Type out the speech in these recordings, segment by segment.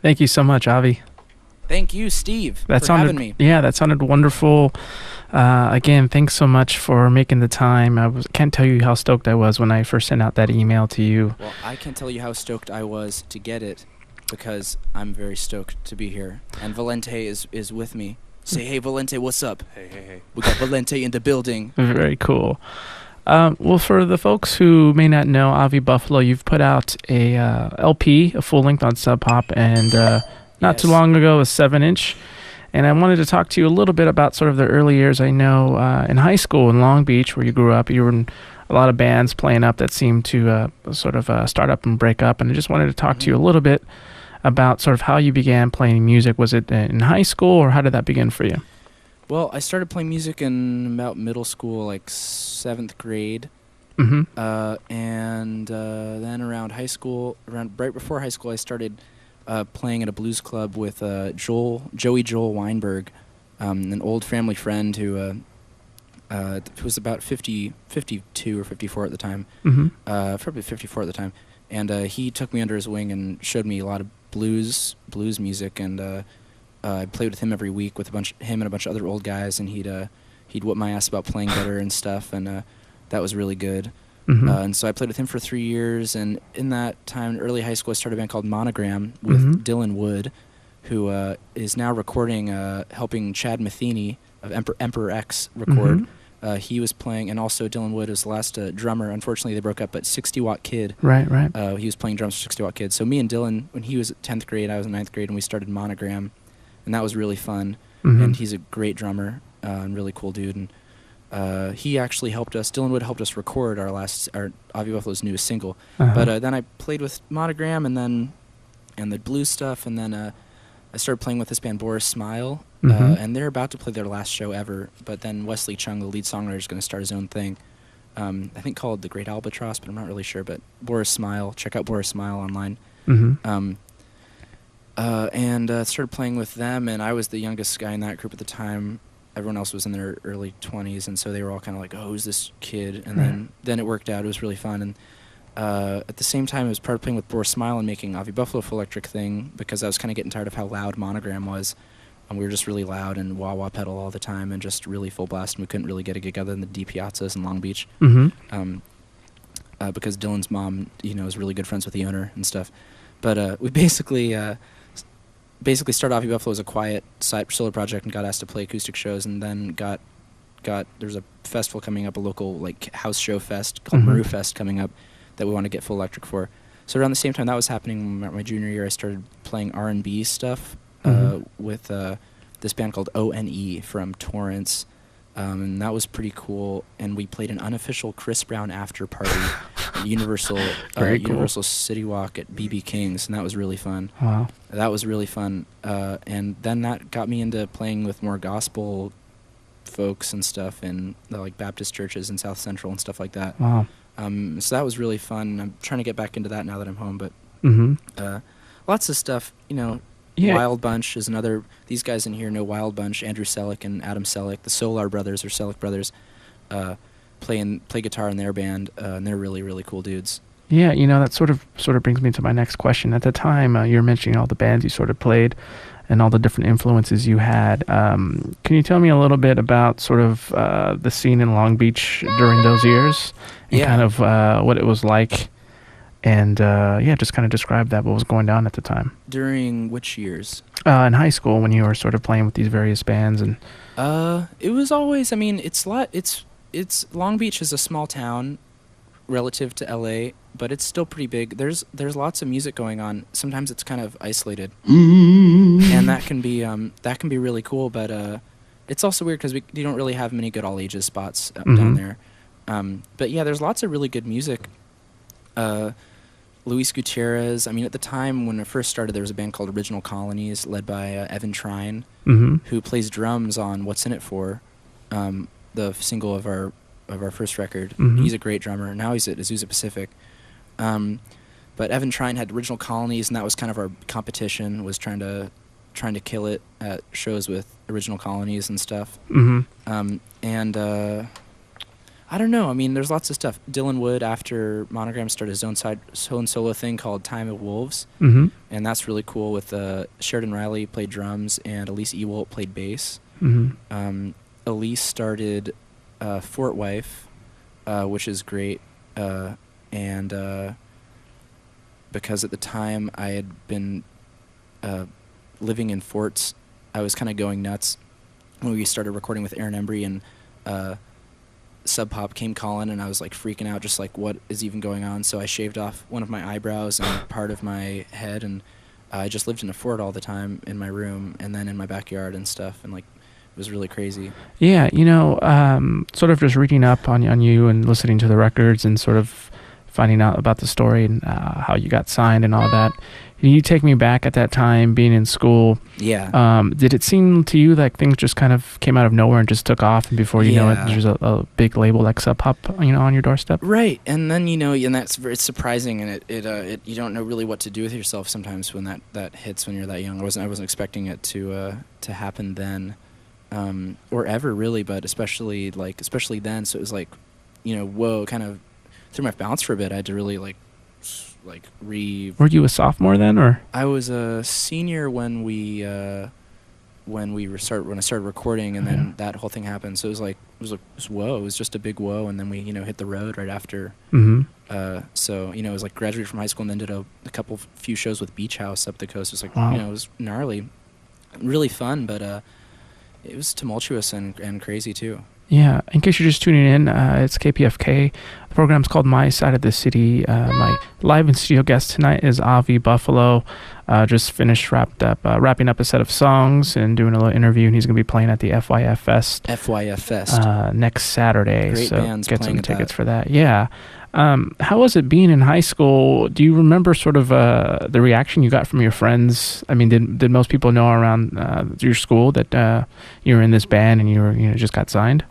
Thank you so much, Avi. Thank you, Steve, That for having sounded, me. yeah, that sounded wonderful. Again, thanks so much for making the time. Can't tell you how stoked I was when I first sent out that email to you. Well, I can't tell you how stoked I was to get it because I'm very stoked to be here. And Valente is with me. Say, hey, Valente, what's up? Hey. We got Valente in the building. Very cool. Well, for the folks who may not know, Avi Buffalo, you've put out a LP, a full length on Sub Pop, and not too Yes. long ago, a 7-inch. And I wanted to talk to you a little bit about sort of the early years. I know in high school in Long Beach, where you grew up, you were in a lot of bands playing up that seemed to sort of start up and break up. And I just wanted to talk to you a little bit about sort of how you began playing music. Was it in high school, or how did that begin for you? Well, I started playing music in about middle school, like 7th grade. Mm-hmm. And then around high school, right before high school, I started playing at a blues club with Joey Weinberg, an old family friend who was about 52 or 54 at the time, Mm-hmm. probably 54 at the time. And he took me under his wing and showed me a lot of blues music, and I played with him every week with him and a bunch of other old guys, and he'd whoop my ass about playing better and stuff, and that was really good. Mm-hmm. And so I played with him for 3 years, and in that time, in early high school, I started a band called Monogram with Dylan Wood, who is now recording, helping Chad Matheny of Emperor X record. He was playing, and also Dylan Wood is the last drummer. Unfortunately, they broke up, but 60 Watt Kid. Right. He was playing drums for 60 Watt Kid. So me and Dylan, when he was at 10th grade, I was in 9th grade, and we started Monogram, and that was really fun. Mm-hmm. And he's a great drummer and really cool dude. And he actually helped us. Dylan Wood helped us record our Avi Buffalo's newest single. Uh-huh. But then I played with Monogram and the blues stuff, and then I started playing with this band Boris Smile, and they're about to play their last show ever. But then Wesley Chung, the lead songwriter, is going to start his own thing. I think called The Great Albatross, but I'm not really sure. But Boris Smile, check out Boris Smile online. Mm-hmm. And started playing with them, and I was the youngest guy in that group at the time. Everyone else was in their early 20s, and so they were all kind of like, oh, who's this kid? And then it worked out. It was really fun. And at the same time, I was part of playing with Boris Smile and making Avi Buffalo Full Electric thing, because I was kind of getting tired of how loud Monogram was. And we were just really loud and wah-wah pedal all the time and just really full blast, and we couldn't really get a gig other than the D Piazzas in Long Beach. Mm-hmm. Because Dylan's mom, is really good friends with the owner and stuff. But we basically started Avi Buffalo as a quiet solo project and got asked to play acoustic shows, and then there's a festival coming up, a local like house show fest called Maru Fest coming up that we want to get Full Electric for. So around the same time that was happening, my junior year, I started playing R&B stuff with this band called ONE from Torrance, and that was pretty cool. And we played an unofficial Chris Brown after party at Universal City Walk at BB King's, and that was really fun. Wow. That was really fun. And then that got me into playing with more gospel folks and stuff in like Baptist churches in South Central and stuff like that. Wow. So that was really fun. I'm trying to get back into that now that I'm home, but lots of stuff, Yeah. Wild Bunch is another. These guys in here know Wild Bunch. Andrew Selick and Adam Selick, the Solar Brothers or Selick Brothers, play guitar in their band, and they're really, really cool dudes. Yeah, that sort of brings me to my next question. At the time, you were mentioning all the bands you sort of played and all the different influences you had. Can you tell me a little bit about sort of the scene in Long Beach during those years and kind of what it was like? And just kind of describe that, what was going on at the time. During which years? In high school, when you were sort of playing with these various bands, and it was always. I mean, it's Long Beach is a small town relative to LA, but it's still pretty big. There's lots of music going on. Sometimes it's kind of isolated, and that can be really cool. But it's also weird because you don't really have many good all ages spots down there. But yeah, there's lots of really good music. Luis Gutierrez. I mean, at the time when I first started, there was a band called Original Colonies, led by Evan Trine, who plays drums on "What's in It For," the single of our first record. He's a great drummer. Now he's at Azusa Pacific. But Evan Trine had Original Colonies, and that was kind of our competition. Was trying to kill it at shows with Original Colonies and stuff. I don't know. I mean, there's lots of stuff. Dylan Wood, after Monogram, started his own solo thing called Time of Wolves, Mm-hmm. and that's really cool. With Sheridan Riley played drums and Elise Ewalt played bass. Mm-hmm. Elise started Fort Wife, which is great, and because at the time I had been living in forts, I was kind of going nuts when we started recording with Aaron Embry, and Sub Pop came calling, and I was like freaking out, just like, what is even going on? So I shaved off one of my eyebrows and part of my head, and I just lived in a fort all the time in my room and then in my backyard and stuff, and like it was really crazy. Yeah, sort of just reading up on you and listening to the records and sort of finding out about the story and how you got signed and all that. Can you take me back at that time, being in school? Yeah. Did it seem to you like things just kind of came out of nowhere and just took off, and before you know it, Yeah. there's a big label like Sub Pop, on your doorstep? Right, and then and it's surprising, and it you don't know really what to do with yourself sometimes when that hits when you're that young. I wasn't expecting it to happen then, or ever really, but especially then. So it was like, whoa, kind of threw my balance for a bit. I had to really Were you a sophomore then, or? I was a senior when I started recording, and then that whole thing happened. So it was whoa. It was just a big whoa, and then we hit the road right after. Mm-hmm. So it was like graduated from high school and then did a few shows with Beach House up the coast. It was like Wow. it was gnarly, really fun, but it was tumultuous and crazy too. Yeah, in case you're just tuning in, it's KPFK. The program's called My Side of the City. My live in studio guest tonight is Avi Buffalo. Just wrapping up a set of songs and doing a little interview, and he's going to be playing at the FYF Fest. Next Saturday. Great so bands get playing some at tickets that. for that. Yeah. How was it being in high school? Do you remember sort of the reaction you got from your friends? I mean, did most people know around your school that you were in this band and you were just got signed?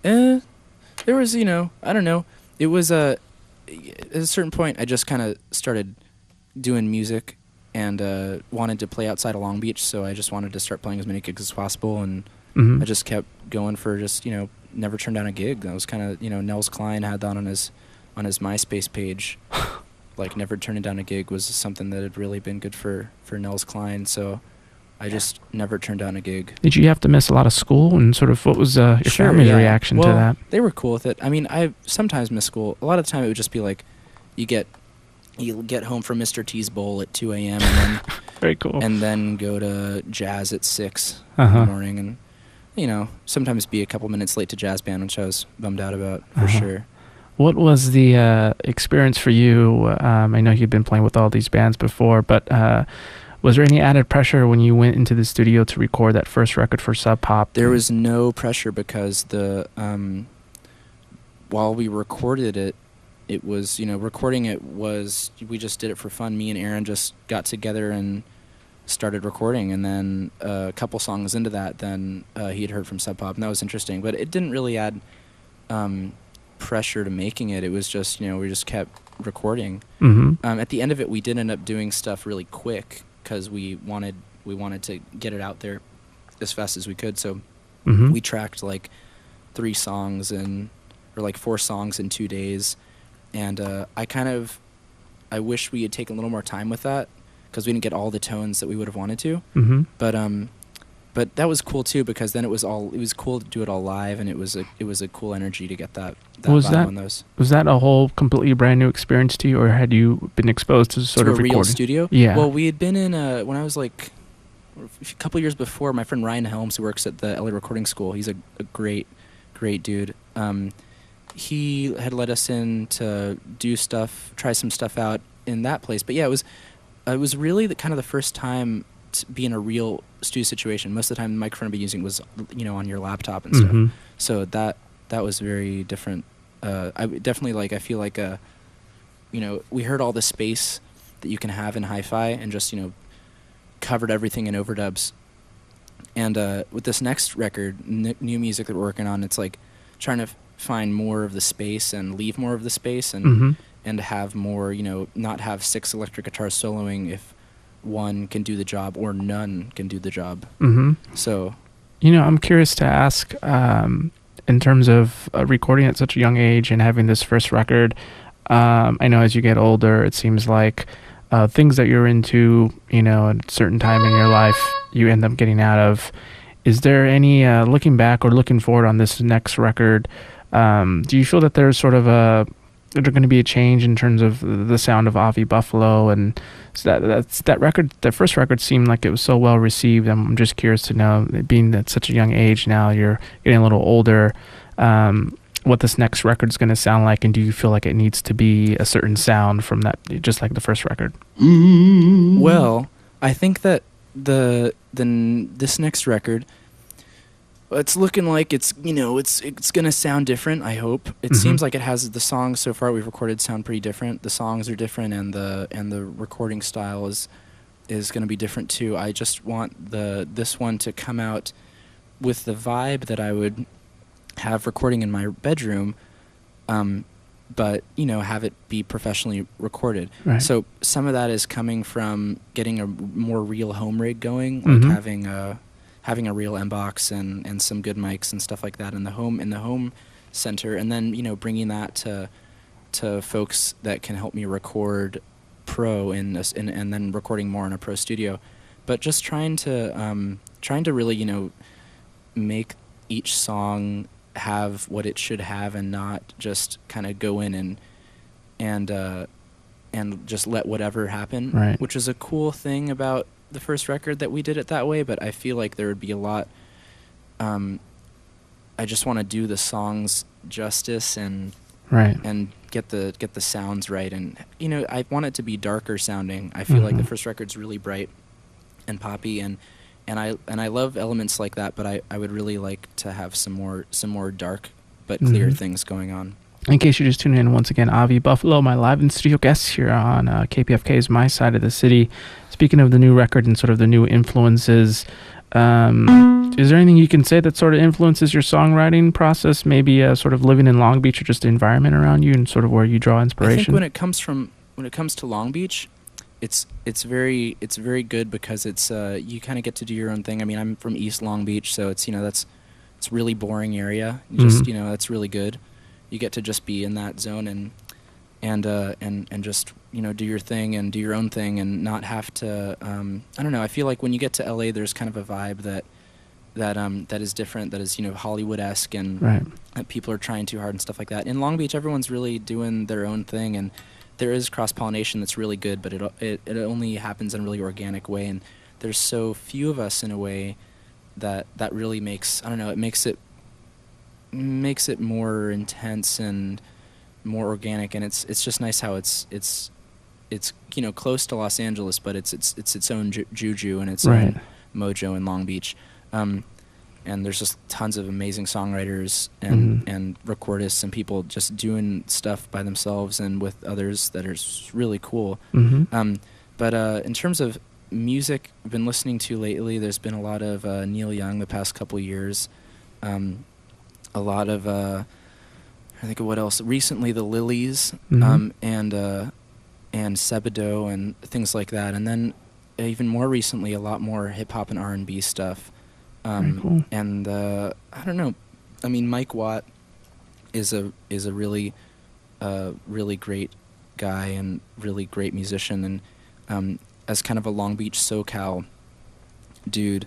There was, I don't know. It was at a certain point I just kind of started doing music and wanted to play outside of Long Beach, so I just wanted to start playing as many gigs as possible, and Mm-hmm. I just kept going for just, never turned down a gig. That was kind of, Nels Klein had that on his MySpace page. Like, never turning down a gig was something that had really been good for Nels Klein, so I just never turned down a gig. Did you have to miss a lot of school, and sort of what was your Sure, family's yeah. reaction Well, to that? They were cool with it. I mean, I sometimes missed school. A lot of the time it would just be like, you get home from Mr. T's Bowl at 2 a.m. and then Very cool. and then go to jazz at 6 in Uh-huh. the morning, and sometimes be a couple minutes late to jazz band, which I was bummed out about for Uh-huh. sure. What was the experience for you? I know you've been playing with all these bands before, but was there any added pressure when you went into the studio to record that first record for Sub Pop? There was no pressure because while we recorded it, it was, recording it was, we just did it for fun. Me and Aaron just got together and started recording, and then a couple songs into that, then he had heard from Sub Pop, and that was interesting. But it didn't really add pressure to making it. It was just, we just kept recording. Mm-hmm. At the end of it, we did end up doing stuff really quick because we wanted to get it out there as fast as we could. So Mm-hmm. we tracked like 4 songs in 2 days, and I wish we had taken a little more time with that because we didn't get all the tones that we would have wanted to. Mm-hmm. But that was cool too, because then it was cool to do it all live, and it was a cool energy to get that vibe on those. Was that a whole completely brand new experience to you, or had you been exposed to sort To of a real recording? studio? Yeah. Well, we had been in when I was like a couple years before. My friend Ryan Helms, who works at the LA Recording School, he's a great dude. He had let us in to do stuff, try some stuff out in that place. But yeah, it was really the first time to be in a real studio situation. Most of the time, the microphone I'd be using was on your laptop and stuff. Mm-hmm. So that was very different. I definitely I feel like we heard all the space that you can have in hi-fi and just covered everything in overdubs. And with this next record, new music that we're working on, it's like trying to find more of the space and leave more of the space, and Mm-hmm. and have more, not have 6 electric guitars soloing if one can do the job or none can do the job. Mm-hmm. So I'm curious to ask, in terms of recording at such a young age and having this first record. I know as you get older, it seems like things that you're into, at a certain time in your life, you end up getting out of. Is there any, looking back or looking forward on this next record, do you feel that there's sort of there's going to be a change in terms of the sound of Avi Buffalo? And so that record, that first record seemed like it was so well received. I'm just curious to know, being at such a young age now, you're getting a little older, what this next record is going to sound like, and do you feel like it needs to be a certain sound from that, just like the first record? Well, I think that this next record, it's looking like it's gonna sound different. I hope it seems like it has. The songs so far we've recorded sound pretty different. The songs are different, and the recording style is gonna be different too. I just want this one to come out with the vibe that I would have recording in my bedroom, but have it be professionally recorded. Right. So some of that is coming from getting a more real home rig going, like having a real M-box and some good mics and stuff like that in the home center, and then bringing that to folks that can help me record pro and then recording more in a pro studio, but just trying to really make each song have what it should have and not just kind of go in and just let whatever happen, right. Which is a cool thing about the first record, that we did it that way. But I feel like there would be a lot, I just want to do the songs justice and right. and get the sounds right, and I want it to be darker sounding. I feel like the first record's really bright and poppy, and I love elements like that, but I would really like to have some more dark but clear things going on. In case you're just tuning in, once again, Avi Buffalo, my live in studio guest here on KPFK's My Side of the City. Speaking of the new record and sort of the new influences, is there anything you can say that sort of influences your songwriting process? Maybe sort of living in Long Beach, or just the environment around you and sort of where you draw inspiration? I think when it comes to Long Beach, it's very good because it's you kind of get to do your own thing. I mean, I'm from East Long Beach, so it's it's really boring area. Just that's really good. You get to just be in that zone and just do your thing and do your own thing and not have to. I don't know. I feel like when you get to LA, there's kind of a vibe that is different. That is Hollywood-esque, and right. That people are trying too hard and stuff like that. In Long Beach, everyone's really doing their own thing, and there is cross-pollination that's really good, but it only happens in a really organic way, and there's so few of us in a way that really makes, I don't know, it makes it more intense and more organic, and it's just nice how it's close to Los Angeles, but it's its own juju and its right. own mojo in Long Beach. And there's just tons of amazing songwriters and recordists and people just doing stuff by themselves and with others that are really cool. But in terms of music I've been listening to lately, there's been a lot of Neil Young the past couple years. A lot of I think of what else recently, the Lilies, and Sebado and things like that, and then even more recently a lot more hip hop and R&B stuff. Cool. And I don't know, I mean, Mike Watt is a really really great guy and really great musician, and as kind of a Long Beach SoCal dude,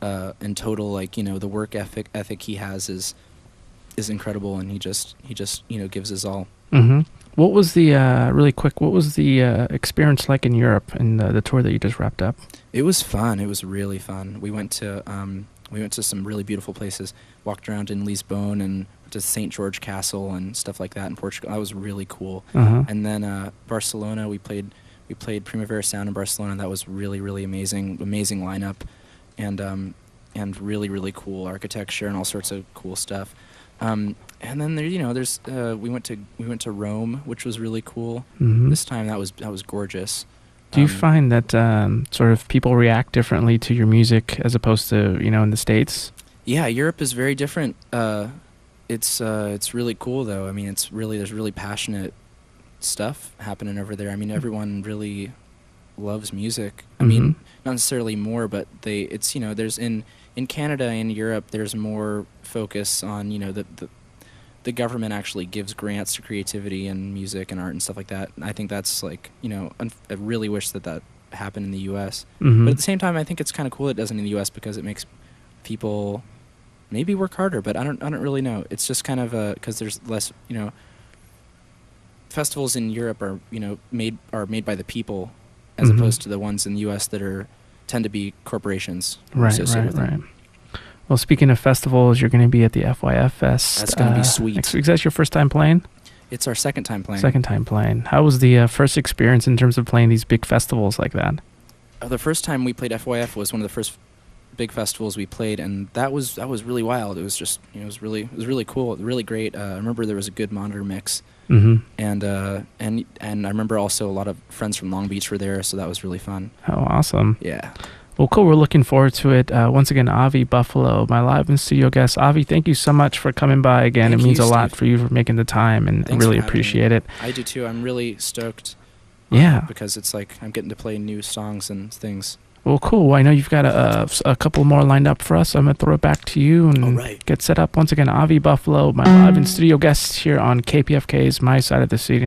in total, like the work ethic he has is incredible, and he just gives his all. What was the really quick? What was the experience like in Europe and the tour that you just wrapped up? It was fun. It was really fun. We went to some really beautiful places. Walked around in Lisbon and to St. George Castle and stuff like that in Portugal. That was really cool. And then Barcelona, we played Primavera Sound in Barcelona. That was really, really amazing lineup, and really, really cool architecture and all sorts of cool stuff. And then there's we went to Rome, which was really cool. This time that was gorgeous. Do you find that sort of people react differently to your music as opposed to in the States? Yeah, Europe is very different. It's really cool though. I mean, there's really passionate stuff happening over there. I mean, everyone really loves music. I mean, not necessarily more, but it's there's in Canada and Europe there's more focus on the government actually gives grants to creativity and music and art and stuff like that. And I think that's like I really wish that happened in the U.S. Mm-hmm. But at the same time, I think it's kind of cool it doesn't in the U.S. because it makes people maybe work harder. But I don't really know. It's just kind of because there's less festivals in Europe are made by the people as Mm-hmm. opposed to the ones in the U.S. that tend to be corporations Right, associated with right. them. Well, speaking of festivals, you're going to be at the FYF Fest. That's gonna be sweet. next week. Is that your first time playing? It's our second time playing. Second time playing. How was the first experience in terms of playing these big festivals like that? The first time we played FYF was one of the first big festivals we played, and that was really wild. It was just it was really cool, really great. I remember there was a good monitor mix, Mm-hmm. and I remember also a lot of friends from Long Beach were there, so that was really fun. Oh, awesome. Yeah. Well, cool. We're looking forward to it. Once again, Avi Buffalo, my live in studio guest. Avi, thank you so much for coming by again. Thank it means you, a lot Steve. for you for making the time, and I Thanks really for having appreciate me. it. I do too. I'm really stoked. Yeah. Because it's like I'm getting to play new songs and things. Well, cool. Well, I know you've got a couple more lined up for us. I'm going to throw it back to you and All right. get set up. Once again, Avi Buffalo, my live in studio guest here on KPFK's My Side of the City.